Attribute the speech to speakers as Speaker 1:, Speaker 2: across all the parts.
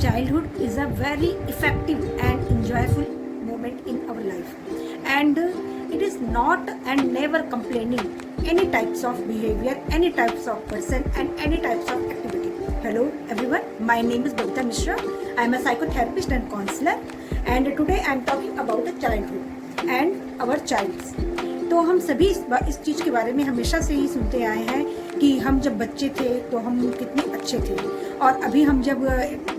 Speaker 1: childhood is a very effective and enjoyable moment in our life, and it is not and never complaining any types of behavior, any types of person and any types of activity. Hello everyone, my name is Babita Mishra. I am a psychotherapist and counselor, and today I am talking about the childhood and our childs. तो हम सभी इस चीज़ के बारे में हमेशा से ही सुनते आए हैं कि हम जब बच्चे थे तो हम कितने अच्छे थे, और अभी हम जब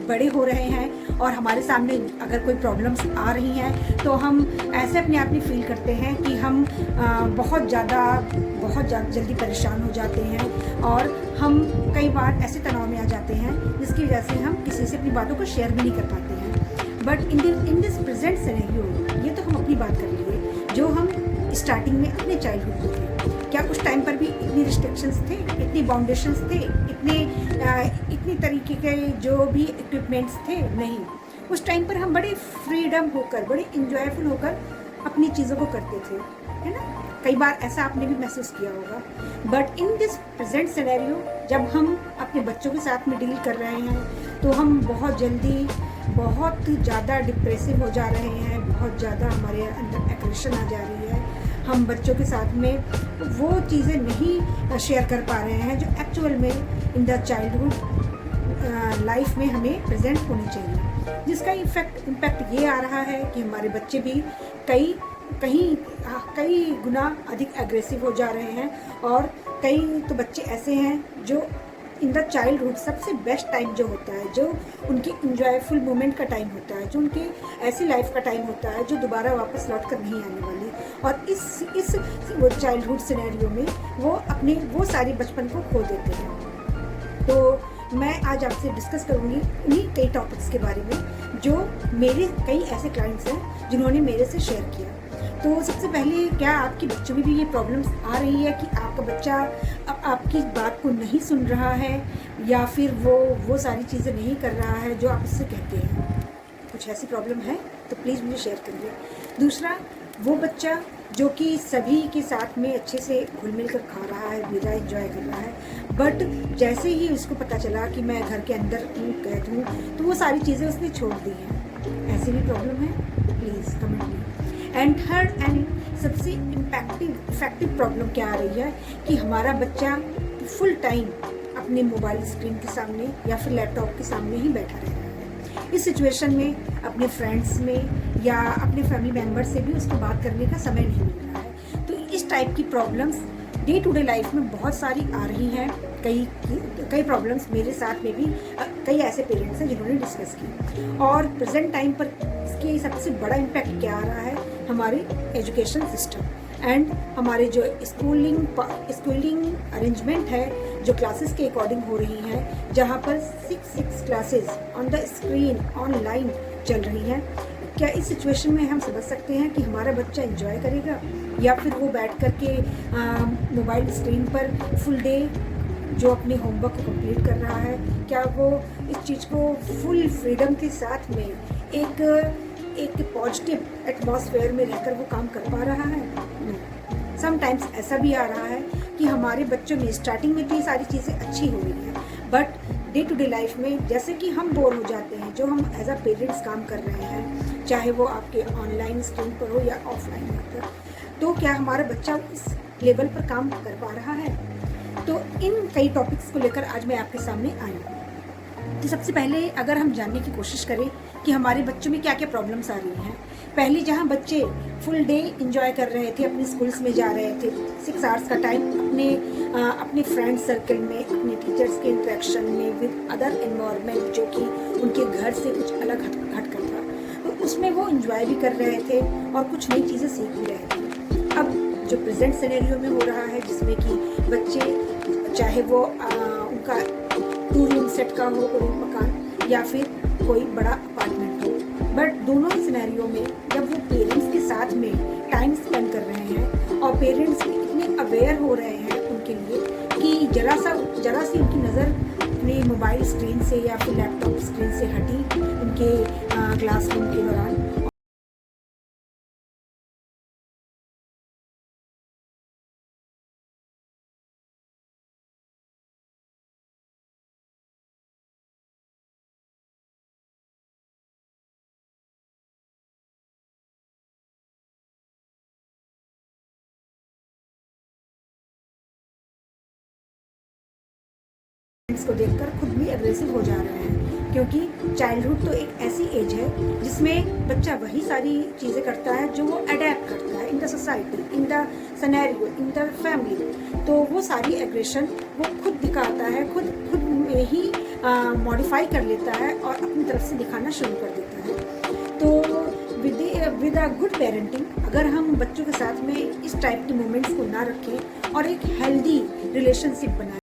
Speaker 1: बड़े हो रहे हैं और हमारे सामने अगर कोई प्रॉब्लम्स आ रही हैं तो हम ऐसे अपने आप में फील करते हैं कि हम बहुत ज़्यादा जल्दी परेशान हो जाते हैं, और हम कई बार ऐसे तनाव में आ जाते हैं जिसकी वजह से हम किसी से अपनी बातों को शेयर भी नहीं कर पाते हैं. But in this present scenario, ये तो हम अपनी बात कर लिए जो हम स्टार्टिंग में अपने चाइल्डहुड में थे. क्या उस टाइम पर भी इतनी रिस्ट्रिक्शंस थे, इतनी बाउंडेशंस थे, इतनी तरीके के जो भी इक्विपमेंट्स थे? नहीं. उस टाइम पर हम बड़े फ्रीडम होकर, बड़े इंजॉयफुल होकर अपनी चीज़ों को करते थे, है ना. कई बार ऐसा आपने भी महसूस किया होगा. But in this present scenario, जब हम अपने बच्चों के साथ में डील कर रहे हैं तो हम बहुत जल्दी बहुत ज़्यादा डिप्रेसिव हो जा रहे हैं, बहुत ज़्यादा हमारे अंदर एग्रेशन आ जा रही है. हम बच्चों के साथ में वो चीज़ें नहीं शेयर कर पा रहे हैं जो एक्चुअल में इन द चाइल्डहुड लाइफ में हमें प्रेजेंट होनी चाहिए, जिसका इम्पैक्ट ये आ रहा है कि हमारे बच्चे भी कई गुना अधिक एग्रेसिव हो जा रहे हैं. और कई तो बच्चे ऐसे हैं जो इन द चाइल्डहुड सबसे बेस्ट टाइम जो होता है, जो उनकी इंजॉयफुल मोमेंट का टाइम होता है, जो उनकी ऐसी लाइफ का टाइम होता है जो दोबारा वापस लौट कर नहीं आने वाली, और इस वो चाइल्डहुड सिनेरियो में वो अपने वो सारी बचपन को खो देते हैं. तो मैं आज आपसे डिस्कस करूँगी उन्हीं कई टॉपिक्स के बारे में जो मेरे कई ऐसे क्लाइंट्स हैं जिन्होंने मेरे से शेयर किया. तो सबसे पहले, क्या आपके बच्चों में भी ये प्रॉब्लम्स आ रही है कि आपका बच्चा अब आपकी बात को नहीं सुन रहा है, या फिर वो सारी चीज़ें नहीं कर रहा है जो आप उससे कहते हैं? कुछ ऐसी प्रॉब्लम है तो प्लीज़ मुझे शेयर करिए. दूसरा, वो बच्चा जो कि सभी के साथ में अच्छे से घुल मिल कर खा रहा है, पी रहा है, एंजॉय कर रहा है, बट जैसे ही उसको पता चला कि मैं घर के अंदर कैद हूँ तो वो सारी चीज़ें उसने छोड़ दी हैं. ऐसी भी प्रॉब्लम है? प्लीज़ कमेंट में. एंड थर्ड एंड सबसे इफेक्टिव प्रॉब्लम क्या आ रही है कि हमारा बच्चा फुल टाइम अपने मोबाइल स्क्रीन के सामने या फिर लैपटॉप के सामने ही बैठा रह रहा है. इस सिचुएशन में अपने फ्रेंड्स में या अपने फैमिली मेम्बर से भी उसको बात करने का समय नहीं मिल रहा है. तो इस टाइप की problems day to day life में बहुत सारी आ रही हैं. कई प्रॉब्लम्स मेरे साथ में भी कई ऐसे पेरेंट्स हैं जिन्होंने डिस्कस की. और प्रेजेंट टाइम पर इसके सबसे बड़ा इम्पैक्ट क्या आ रहा है? हमारे एजुकेशन सिस्टम एंड हमारे जो स्कूलिंग अरेंजमेंट है, जो क्लासेस के अकॉर्डिंग हो रही हैं, जहाँ पर 6 classes on the screen online चल रही हैं. क्या इस सिचुएशन में हम समझ सकते हैं कि हमारा बच्चा एंजॉय करेगा, या फिर वो बैठ कर के मोबाइल स्क्रीन पर फुल डे जो अपने होमवर्क को कंप्लीट कर रहा है, क्या वो इस चीज़ को फुल फ्रीडम के साथ में एक पॉजिटिव एटमॉस्फेयर में रहकर वो काम कर पा रहा है? नहीं. समटाइम्स ऐसा भी आ रहा है कि हमारे बच्चों में स्टार्टिंग में तो ये सारी चीज़ें अच्छी हो रही हैं, but day to day life में जैसे कि हम बोर हो जाते हैं, जो हम एज अ पेरेंट्स काम कर रहे हैं, चाहे वो आपके ऑनलाइन स्क्रीन पर हो या ऑफलाइन पर, तो क्या हमारा बच्चा इस लेवल पर काम कर पा रहा है? तो इन कई टॉपिक्स को लेकर आज मैं आपके सामने आई हूँ. तो सबसे पहले अगर हम जानने की कोशिश करें कि हमारे बच्चों में क्या क्या प्रॉब्लम्स आ रही हैं. पहले, जहाँ बच्चे फुल डे इंजॉय कर रहे थे, अपने स्कूल्स में जा रहे थे, 6 आवर्स का टाइम अपने फ्रेंड सर्कल में, अपने टीचर्स के इंटरेक्शन में, विद अदर एनवायरनमेंट जो कि उनके घर से कुछ अलग हट कर था, तो उसमें वो इंजॉय भी कर रहे थे और कुछ नई चीज़ें सीख भी रहे थे. अब जो प्रेजेंट सिनेरियो में हो रहा है, जिसमें कि बच्चे, चाहे वो उनका 2 रूम सेट का हो कोई मकान या फिर कोई बड़ा अपार्टमेंट हो, बट दोनों ही सिनेरियो में जब वो पेरेंट्स के साथ में टाइम स्पेंड कर रहे हैं और पेरेंट्स इतने अवेयर हो रहे हैं उनके लिए कि जरा सी उनकी नज़र अपने मोबाइल स्क्रीन से या फिर लैपटॉप स्क्रीन से हटी उनके क्लासरूम के दौरान, मोमेंट्स को देखकर खुद भी एग्रेसिव हो जा रहे हैं, क्योंकि चाइल्डहुड तो एक ऐसी एज है जिसमें बच्चा वही सारी चीज़ें करता है जो वो अडेप्ट करता है in the society, in the scenario, in the family. तो वो सारी एग्रेशन वो खुद दिखाता है, खुद में ही मॉडिफाई कर लेता है और अपनी तरफ से दिखाना शुरू कर देता है। तो विद अ गुड पेरेंटिंग अगर हम बच्चों के साथ में इस टाइप के मोमेंट्स को ना रखें और एक हेल्दी रिलेशनशिप बनाएं,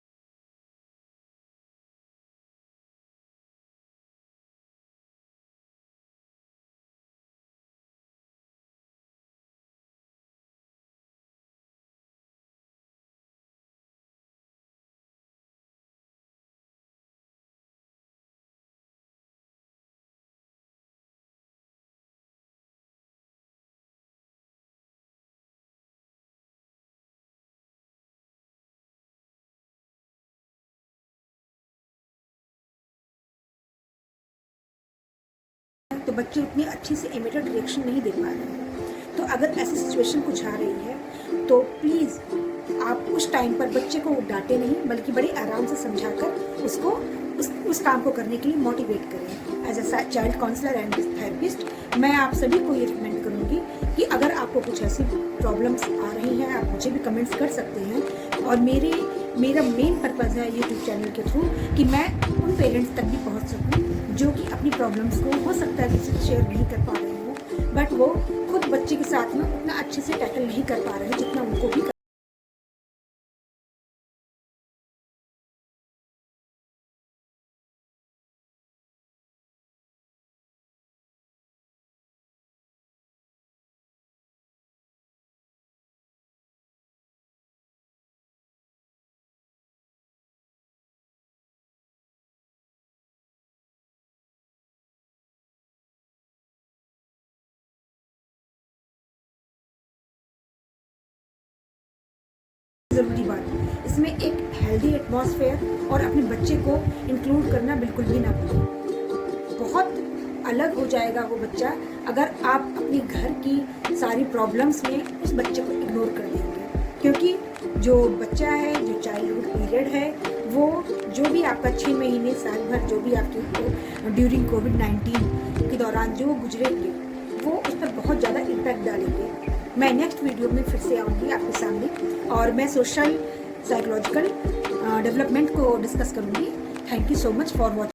Speaker 1: तो बच्चे उतनी अच्छी से इमीडिएट रिएक्शन नहीं दे पा रहे हैं। तो अगर ऐसी सिचुएशन कुछ आ रही है तो प्लीज़ आप उस टाइम पर बच्चे को डांटे नहीं, बल्कि बड़े आराम से समझाकर उसको उस काम को करने के लिए मोटिवेट करें। As a child counsellor and therapist मैं आप सभी को ये रिकमेंड करूँगी कि अगर आपको कुछ ऐसी प्रॉब्लम्स आ रही हैं, आप मुझे भी कमेंट्स कर सकते हैं। और मेरा मेन पर्पज़ है यूट्यूब चैनल के थ्रू कि मैं उन पेरेंट्स तक भी पहुंच सकूं जो कि अपनी प्रॉब्लम्स को हो सकता है किसी से शेयर नहीं कर पा रहे हो, बट वो खुद बच्चे के साथ में उतना अच्छे से टैकल नहीं कर पा रहे हैं जितना उनको भी ज़रूरी बात। इसमें एक हेल्दी एटमॉस्फेयर और अपने बच्चे को इंक्लूड करना बिल्कुल भी ना भूलें। बहुत अलग हो जाएगा वो बच्चा अगर आप अपने घर की सारी प्रॉब्लम्स में उस बच्चे को इग्नोर कर देंगे, क्योंकि जो बच्चा है, जो चाइल्डहुड पीरियड है, वो जो भी आपका 6 महीने साल भर जो भी आपके ड्यूरिंग कोविड-19 के दौरान जो गुजरेंगे वो उस पर बहुत ज़्यादा इम्पैक्ट डालेंगे। मैं नेक्स्ट वीडियो में फिर से आऊँगी आपके सामने और मैं सोशल साइकोलॉजिकल डेवलपमेंट को डिस्कस करूँगी। Thank you so much for watching.